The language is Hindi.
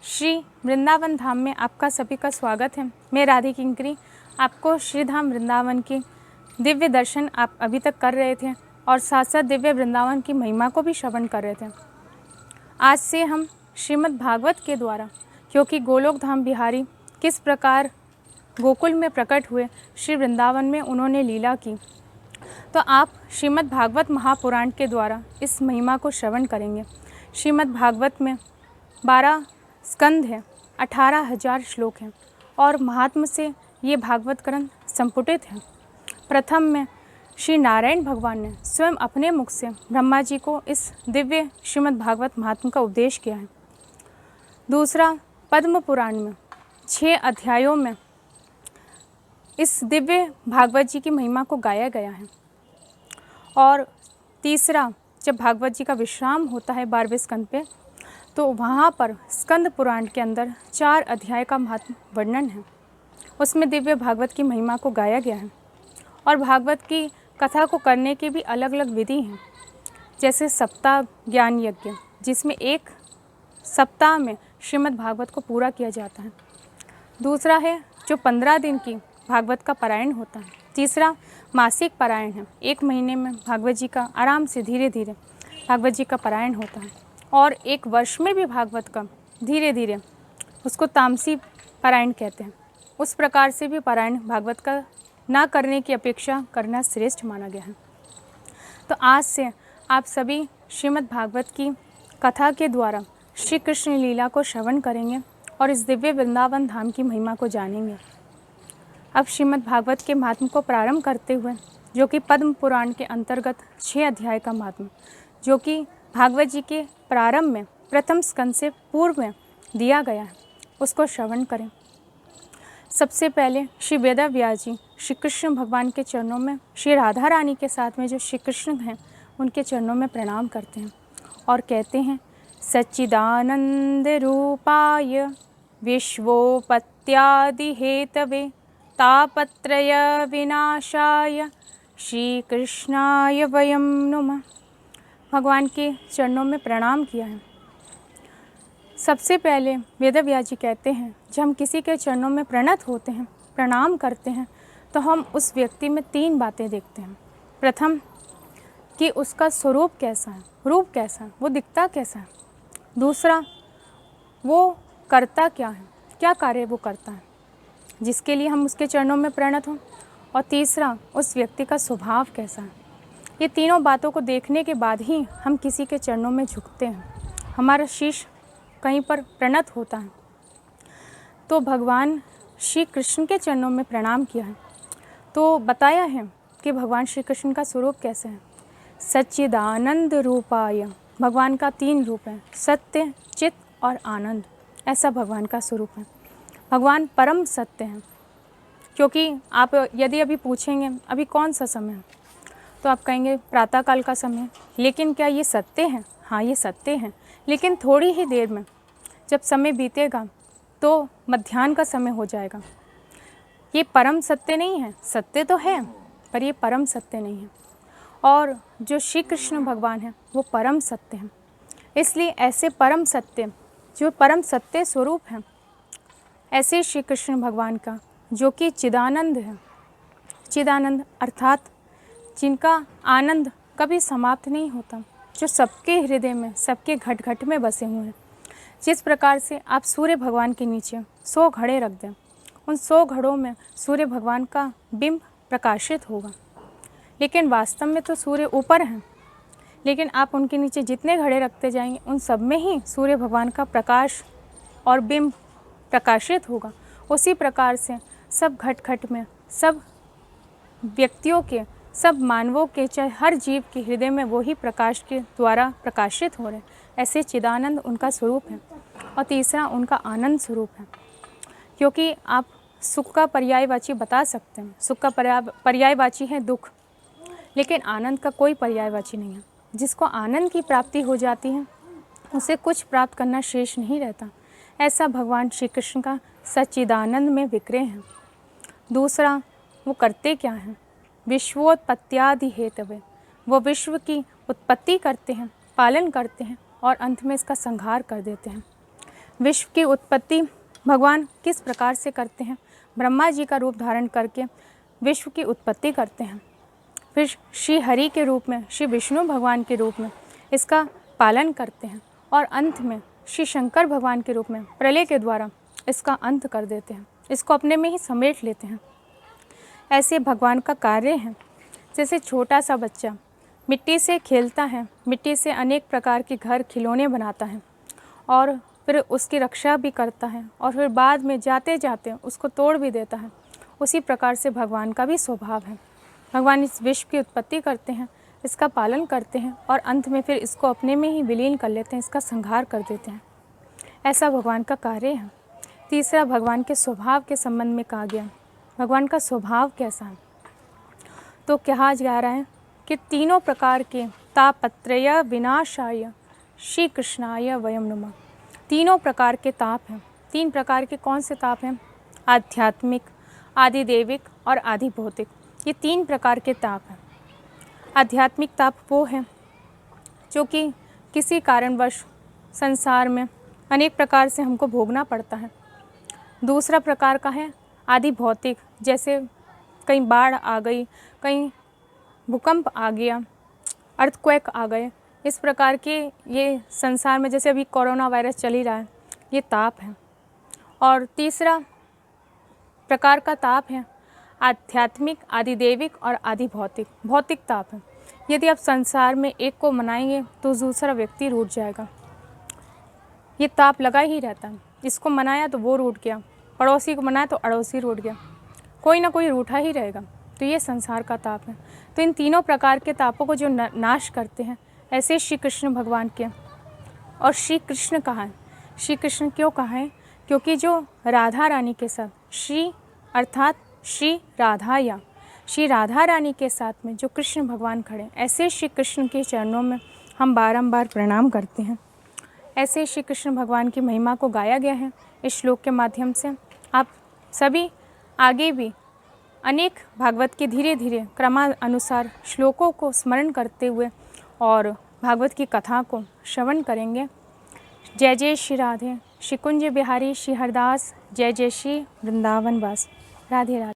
श्री वृंदावन धाम में आपका सभी का स्वागत है। मैं राधे किंकरी आपको श्री धाम वृंदावन के दिव्य दर्शन आप अभी तक कर रहे थे और साथ साथ दिव्य वृंदावन की महिमा को भी श्रवण कर रहे थे। आज से हम श्रीमद् भागवत के द्वारा, क्योंकि गोलोक धाम बिहारी किस प्रकार गोकुल में प्रकट हुए, श्री वृंदावन में उन्होंने लीला की, तो आप श्रीमद् भागवत महापुराण के द्वारा इस महिमा को श्रवण करेंगे। श्रीमद् भागवत में 12 स्कंद हैं, 18,000 श्लोक हैं और महात्म से ये भागवत ग्रंथ संपुटित है। प्रथम में श्री नारायण भगवान ने स्वयं अपने मुख से ब्रह्मा जी को इस दिव्य श्रीमद् भागवत महात्म का उपदेश किया है। दूसरा, पद्म पुराण में 6 अध्यायों में इस दिव्य भागवत जी की महिमा को गाया गया है। और तीसरा, जब भागवत जी का विश्राम होता है 12वें स्कंद पे, तो वहाँ पर स्कंद पुराण के अंदर 4 अध्याय का महत्व वर्णन है। उसमें दिव्य भागवत की महिमा को गाया गया है और भागवत की कथा को करने की भी अलग अलग विधि हैं। जैसे सप्ताह ज्ञान यज्ञ, जिसमें एक सप्ताह में श्रीमद् भागवत को पूरा किया जाता है। दूसरा है जो 15 दिन की भागवत का पारायण होता है। तीसरा मासिक पारायण है, 1 महीने में भागवत जी का आराम से धीरे धीरे भागवत जी का पारायण होता है। और 1 वर्ष में भी भागवत का धीरे धीरे, उसको तामसी पारायण कहते हैं, उस प्रकार से भी पारायण भागवत का ना करने की अपेक्षा करना श्रेष्ठ माना गया है। तो आज से आप सभी श्रीमद् भागवत की कथा के द्वारा श्री कृष्ण लीला को श्रवण करेंगे और इस दिव्य वृंदावन धाम की महिमा को जानेंगे। अब श्रीमद् भागवत के महात्म को प्रारंभ करते हुए, जो कि पद्म पुराण के अंतर्गत 6 अध्याय का महात्म, जो कि भागवत जी के प्रारंभ में प्रथम स्कंद से पूर्व में दिया गया है, उसको श्रवण करें। सबसे पहले श्री वेदव्यास जी श्री कृष्ण भगवान के चरणों में, श्री राधा रानी के साथ में जो श्री कृष्ण हैं उनके चरणों में प्रणाम करते हैं और कहते हैं, सच्चिदानंद रूपाय विश्वोपत्यादि हेतवे तापत्रय विनाशाय श्री कृष्णाय वयं नुमः। भगवान के चरणों में प्रणाम किया है। सबसे पहले वेदव्यास जी कहते हैं, जब हम किसी के चरणों में प्रणत होते हैं, प्रणाम करते हैं, तो हम उस व्यक्ति में 3 बातें देखते हैं। प्रथम, कि उसका स्वरूप कैसा है, रूप कैसा है, वो दिखता कैसा है। दूसरा, वो करता क्या है, क्या कार्य वो करता है जिसके लिए हम उसके चरणों में प्रणत हों। और तीसरा, उस व्यक्ति का स्वभाव कैसा है। ये तीनों बातों को देखने के बाद ही हम किसी के चरणों में झुकते हैं, हमारा शीश कहीं पर प्रणत होता है। तो भगवान श्री कृष्ण के चरणों में प्रणाम किया है, तो बताया है कि भगवान श्री कृष्ण का स्वरूप कैसे है। सच्चिदानंद रूपाय, भगवान का 3 रूप है, सत्य, चित और आनंद, ऐसा भगवान का स्वरूप है। भगवान परम सत्य हैं, क्योंकि आप यदि अभी पूछेंगे अभी कौन सा समय है, तो आप कहेंगे प्रातःकाल का समय। लेकिन क्या ये सत्य है? हाँ, ये सत्य है, लेकिन थोड़ी ही देर में जब समय बीतेगा तो मध्याह्न का समय हो जाएगा। ये परम सत्य नहीं है, सत्य तो है पर ये परम सत्य नहीं है। और जो श्री कृष्ण भगवान हैं वो परम सत्य हैं। इसलिए ऐसे परम सत्य, जो परम सत्य स्वरूप हैं, ऐसे श्री कृष्ण भगवान का जो कि चिदानंद है, चिदानंद अर्थात जिनका आनंद कभी समाप्त नहीं होता, जो सबके हृदय में, सबके घट घट में बसे हुए हैं। जिस प्रकार से आप सूर्य भगवान के नीचे 100 घड़े रख दें, उन 100 घड़ों में सूर्य भगवान का बिंब प्रकाशित होगा, लेकिन वास्तव में तो सूर्य ऊपर हैं। लेकिन आप उनके नीचे जितने घड़े रखते जाएंगे, उन सब में ही सूर्य भगवान का प्रकाश और बिंब प्रकाशित होगा। उसी प्रकार से सब घट घट में, सब व्यक्तियों के, सब मानवों के, चाहे हर जीव के हृदय में वो ही प्रकाश के द्वारा प्रकाशित हो रहे हैं। ऐसे चिदानंद उनका स्वरूप है। और तीसरा, उनका आनंद स्वरूप है, क्योंकि आप सुख का पर्यायवाची बता सकते हैं। सुख का पर्यायवाची है दुख, लेकिन आनंद का कोई पर्यायवाची नहीं है। जिसको आनंद की प्राप्ति हो जाती है, उसे कुछ प्राप्त करना शेष नहीं रहता। ऐसा भगवान श्री कृष्ण का सच्चिदानंद में विक्रय है। दूसरा, वो करते क्या हैं? विश्वोत्पत्त्यादि हेतवे, वो विश्व की उत्पत्ति करते हैं, पालन करते हैं और अंत में इसका संहार कर देते हैं। विश्व की उत्पत्ति भगवान किस प्रकार से करते हैं। ब्रह्मा जी का रूप धारण करके विश्व की उत्पत्ति करते हैं, फिर श्री हरि के रूप में, श्री विष्णु भगवान के रूप में इसका पालन करते हैं और अंत में श्री शंकर भगवान के रूप में प्रलय के द्वारा इसका अंत कर देते हैं, इसको अपने में ही समेट लेते हैं। ऐसे भगवान का कार्य है। जैसे छोटा सा बच्चा मिट्टी से खेलता है, मिट्टी से अनेक प्रकार के घर खिलौने बनाता है और फिर उसकी रक्षा भी करता है और फिर बाद में जाते जाते उसको तोड़ भी देता है, उसी प्रकार से भगवान का भी स्वभाव है। भगवान इस विश्व की उत्पत्ति करते हैं, इसका पालन करते हैं और अंत में फिर इसको अपने में ही विलीन कर लेते हैं, इसका संहार कर देते हैं। ऐसा भगवान का कार्य है। तीसरा, भगवान के स्वभाव के संबंध में कहा गया। भगवान का स्वभाव कैसा है, तो कहा जा रहा है कि तीनों प्रकार के तापत्रय विनाशाय श्री कृष्णाय वयम नुमः। तीनों प्रकार के ताप हैं। तीन प्रकार के कौन से ताप हैं? आध्यात्मिक, आदिदेविक और आदि भौतिक। ये तीन प्रकार के ताप हैं। आध्यात्मिक ताप वो है जो कि किसी कारणवश संसार में अनेक प्रकार से हमको भोगना पड़ता है। दूसरा प्रकार का है आदि भौतिक, जैसे कहीं बाढ़ आ गई, कहीं भूकंप आ गया, अर्थक्वेक आ गए, इस प्रकार के ये संसार में जैसे अभी कोरोना वायरस चल ही रहा है, ये ताप है। और तीसरा प्रकार का ताप है आध्यात्मिक, आदिदेविक और आदि भौतिक। भौतिक ताप है। यदि आप संसार में एक को मनाएंगे तो दूसरा व्यक्ति रूठ जाएगा। ये ताप लगा ही रहता है। इसको मनाया तो वो रूठ गया, पड़ोसी को मनाया तो अड़ोसी रूठ गया, कोई ना कोई रूठा ही रहेगा। तो ये संसार का ताप है। तो इन तीनों प्रकार के तापों को जो नाश करते हैं, ऐसे श्री कृष्ण भगवान के। और श्री कृष्ण कहा है, श्री कृष्ण क्यों कहा है? क्योंकि जो राधा रानी के साथ, श्री अर्थात श्री राधा या श्री राधा रानी के साथ में जो कृष्ण भगवान खड़े, ऐसे श्री कृष्ण के चरणों में हम बारंबार प्रणाम करते हैं। ऐसे श्री कृष्ण भगवान की महिमा को गाया गया है इस श्लोक के माध्यम से। आप सभी आगे भी अनेक भागवत के धीरे धीरे क्रमानुसार श्लोकों को स्मरण करते हुए और भागवत की कथा को श्रवण करेंगे। जय जय श्री राधे, श्री कुंज बिहारी श्री हरदास, जय जय श्री वृंदावन वास। राधे राधे।